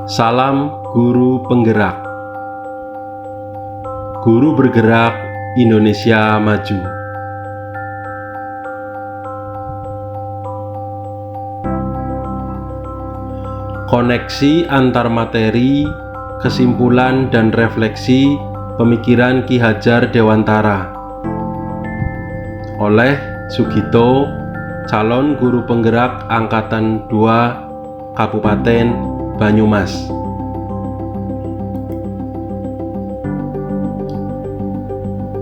Salam Guru Penggerak. Guru bergerak, Indonesia maju. Koneksi antar materi, kesimpulan dan refleksi pemikiran Ki Hajar Dewantara oleh Sugito, calon guru penggerak Angkatan 2 Kabupaten Banyumas.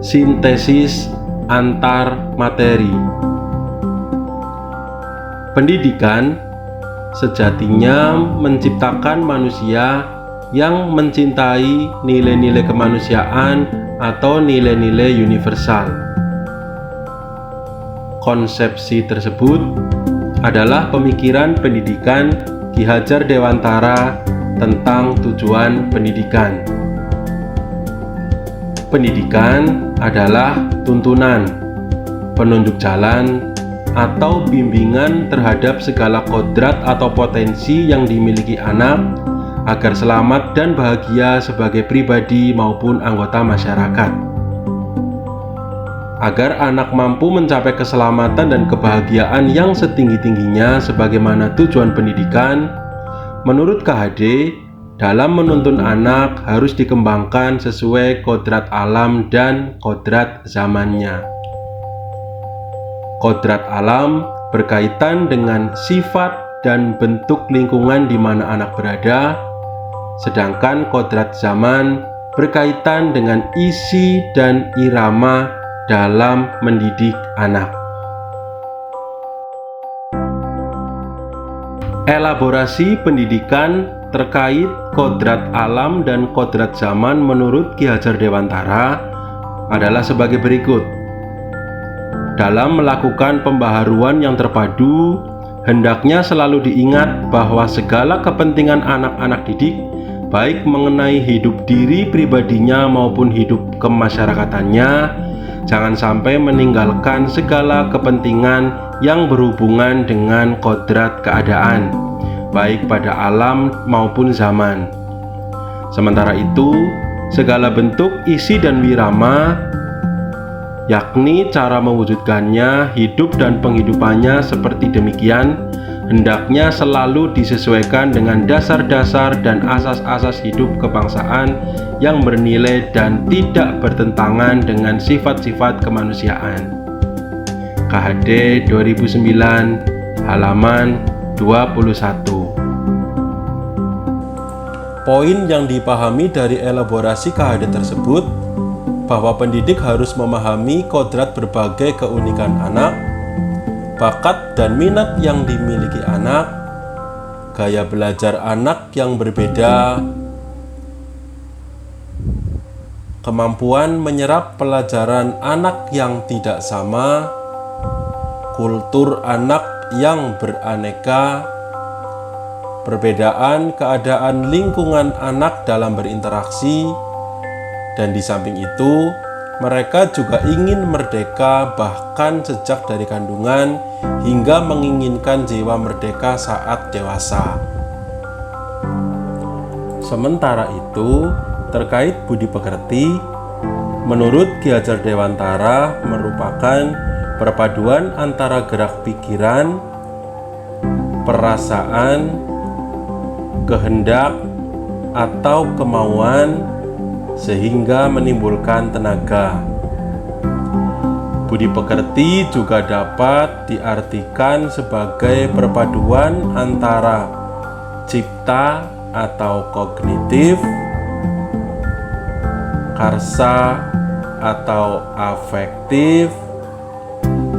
Sintesis antar materi. Pendidikan sejatinya menciptakan manusia yang mencintai nilai-nilai kemanusiaan atau nilai-nilai universal. Konsepsi tersebut adalah pemikiran pendidikan Ki Hajar Dewantara tentang tujuan pendidikan. Pendidikan adalah tuntunan, penunjuk jalan, atau bimbingan terhadap segala kodrat atau potensi yang dimiliki anak agar selamat dan bahagia sebagai pribadi maupun anggota masyarakat. Agar anak mampu mencapai keselamatan dan kebahagiaan yang setinggi-tingginya sebagaimana tujuan pendidikan, menurut KHD, dalam menuntun anak harus dikembangkan sesuai kodrat alam dan kodrat zamannya. Kodrat alam berkaitan dengan sifat dan bentuk lingkungan di mana anak berada, sedangkan kodrat zaman berkaitan dengan isi dan irama dalam mendidik anak. Elaborasi pendidikan terkait kodrat alam dan kodrat zaman menurut Ki Hajar Dewantara adalah sebagai berikut. Dalam melakukan pembaharuan yang terpadu, hendaknya selalu diingat bahwa segala kepentingan anak-anak didik, baik mengenai hidup diri pribadinya maupun hidup kemasyarakatannya, jangan sampai meninggalkan segala kepentingan yang berhubungan dengan kodrat keadaan, baik pada alam maupun zaman. Sementara itu, segala bentuk isi dan wirama, yakni cara mewujudkannya, hidup dan penghidupannya seperti demikian, hendaknya selalu disesuaikan dengan dasar-dasar dan asas-asas hidup kebangsaan yang bernilai dan tidak bertentangan dengan sifat-sifat kemanusiaan. KHD 2009 halaman 21. Poin yang dipahami dari elaborasi KHD tersebut bahwa pendidik harus memahami kodrat berbagai keunikan anak, bakat dan minat yang dimiliki anak, gaya belajar anak yang berbeda, kemampuan menyerap pelajaran anak yang tidak sama, kultur anak yang beraneka, perbedaan keadaan lingkungan anak dalam berinteraksi, dan di samping itu mereka juga ingin merdeka bahkan sejak dari kandungan hingga menginginkan jiwa merdeka saat dewasa. Sementara itu, terkait budi pekerti, menurut Ki Hajar Dewantara merupakan perpaduan antara gerak pikiran, perasaan, kehendak, atau kemauan sehingga menimbulkan tenaga. Budi pekerti juga dapat diartikan sebagai perpaduan antara cipta atau kognitif, karsa atau afektif,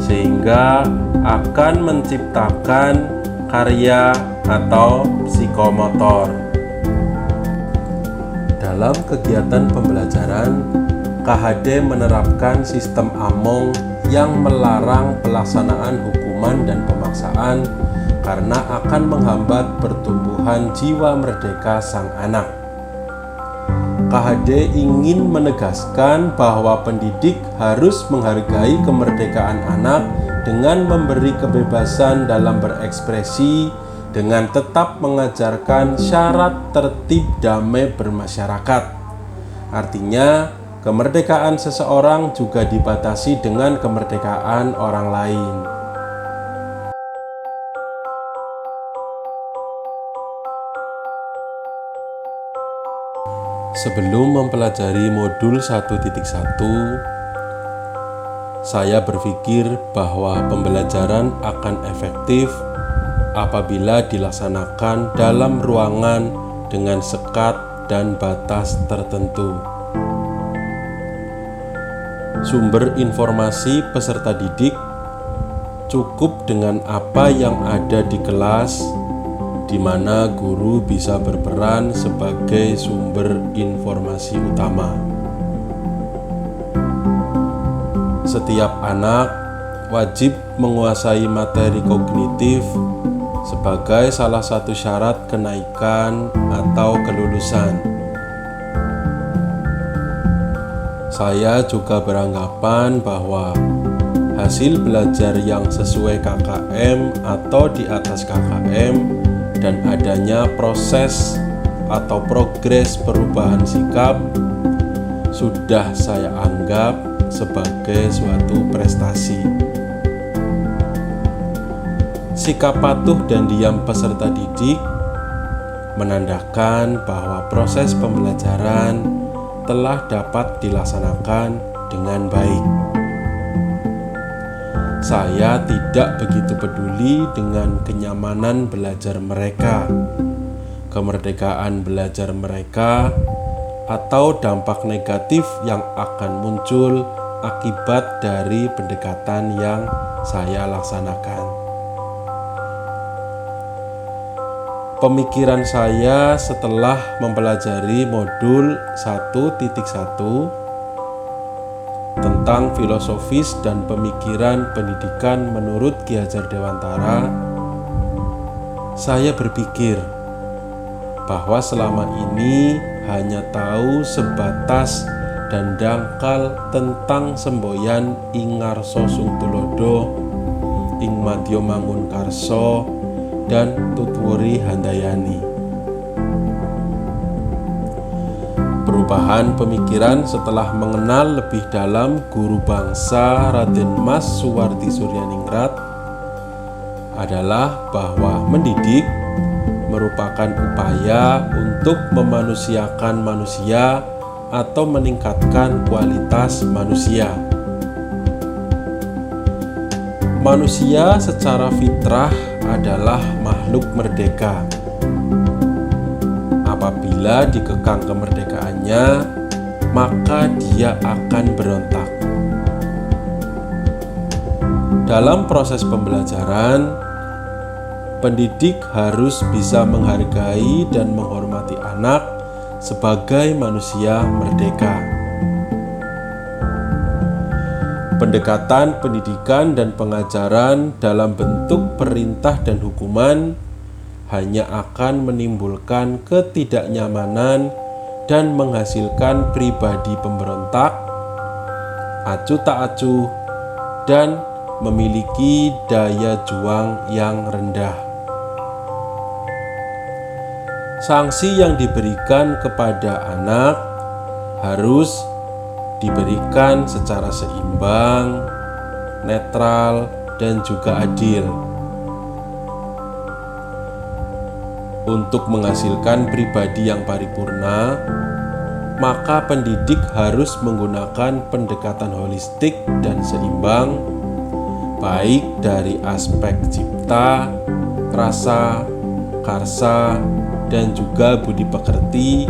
sehingga akan menciptakan karya atau psikomotor. Dalam kegiatan pembelajaran, KHD menerapkan sistem AMONG yang melarang pelaksanaan hukuman dan pemaksaan karena akan menghambat pertumbuhan jiwa merdeka sang anak. KHD ingin menegaskan bahwa pendidik harus menghargai kemerdekaan anak dengan memberi kebebasan dalam berekspresi, dengan tetap mengajarkan syarat tertib damai bermasyarakat. Artinya, kemerdekaan seseorang juga dibatasi dengan kemerdekaan orang lain. Sebelum mempelajari modul 1.1, saya berpikir bahwa pembelajaran akan efektif apabila dilaksanakan dalam ruangan dengan sekat dan batas tertentu. Sumber informasi peserta didik cukup dengan apa yang ada di kelas, di mana guru bisa berperan sebagai sumber informasi utama. Setiap anak wajib menguasai materi kognitif sebagai salah satu syarat kenaikan atau kelulusan. Saya juga beranggapan bahwa hasil belajar yang sesuai KKM atau di atas KKM dan adanya proses atau progres perubahan sikap sudah saya anggap sebagai suatu prestasi. Sikap patuh dan diam peserta didik menandakan bahwa proses pembelajaran telah dapat dilaksanakan dengan baik. Saya tidak begitu peduli dengan kenyamanan belajar mereka, kemerdekaan belajar mereka, atau dampak negatif yang akan muncul akibat dari pendekatan yang saya laksanakan. Pemikiran saya setelah mempelajari modul 1.1 tentang filosofis dan pemikiran pendidikan menurut Ki Hajar Dewantara, saya berpikir bahwa selama ini hanya tahu sebatas dan dangkal tentang semboyan ing ngarsa sungtulodo, ing madya mangun karsa, dan tutwuri handayani. Perubahan pemikiran setelah mengenal lebih dalam guru bangsa Raden Mas Suwardi Suryaningrat adalah bahwa mendidik merupakan upaya untuk memanusiakan manusia atau meningkatkan kualitas manusia. Manusia secara fitrah adalah makhluk merdeka. Apabila dikekang kemerdekaannya, maka dia akan berontak. Dalam proses pembelajaran, pendidik harus bisa menghargai dan menghormati anak sebagai manusia merdeka. Pendekatan pendidikan dan pengajaran dalam bentuk perintah dan hukuman hanya akan menimbulkan ketidaknyamanan dan menghasilkan pribadi pemberontak, acuh tak acuh, dan memiliki daya juang yang rendah. Sanksi yang diberikan kepada anak harus diberikan secara seimbang, netral, dan juga adil. Untuk menghasilkan pribadi yang paripurna, maka pendidik harus menggunakan pendekatan holistik dan seimbang, baik dari aspek cipta, rasa, karsa, dan juga budi pekerti,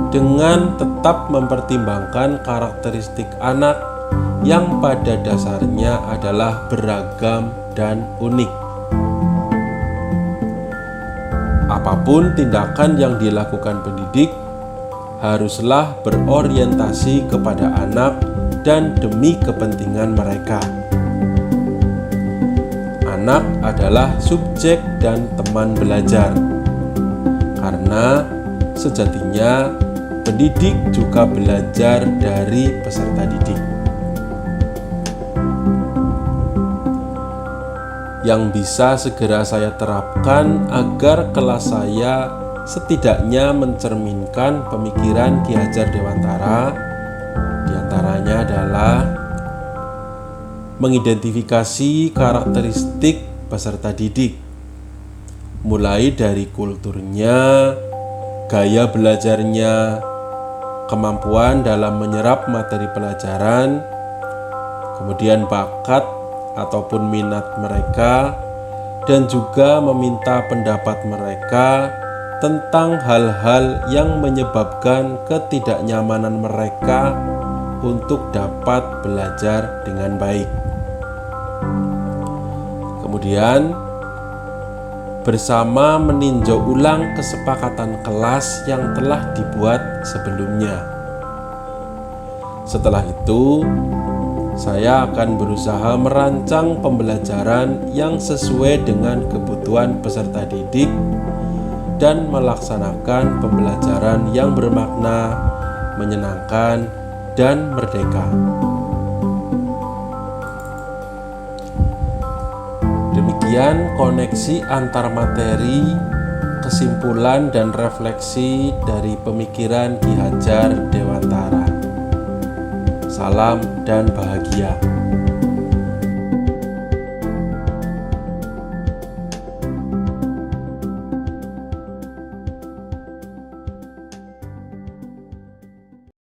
dengan tetap mempertimbangkan karakteristik anak yang pada dasarnya adalah beragam dan unik. Apapun tindakan yang dilakukan pendidik haruslah berorientasi kepada anak dan demi kepentingan mereka. Anak adalah subjek dan teman belajar, karena sejatinya pendidik juga belajar dari peserta didik. yang bisa segera saya terapkan agar kelas saya setidaknya mencerminkan pemikiran Ki Hajar Dewantara. Di antaranya adalah mengidentifikasi karakteristik peserta didik, mulai dari kulturnya, gaya belajarnya, kemampuan dalam menyerap materi pelajaran, kemudian bakat ataupun minat mereka, dan juga meminta pendapat mereka tentang hal-hal yang menyebabkan ketidaknyamanan mereka untuk dapat belajar dengan baik. Kemudian bersama meninjau ulang kesepakatan kelas yang telah dibuat sebelumnya. Setelah itu, saya akan berusaha merancang pembelajaran yang sesuai dengan kebutuhan peserta didik dan melaksanakan pembelajaran yang bermakna, menyenangkan, dan merdeka. Demikian koneksi antar materi, kesimpulan, dan refleksi dari pemikiran Ki Hajar Dewantara. Salam dan bahagia.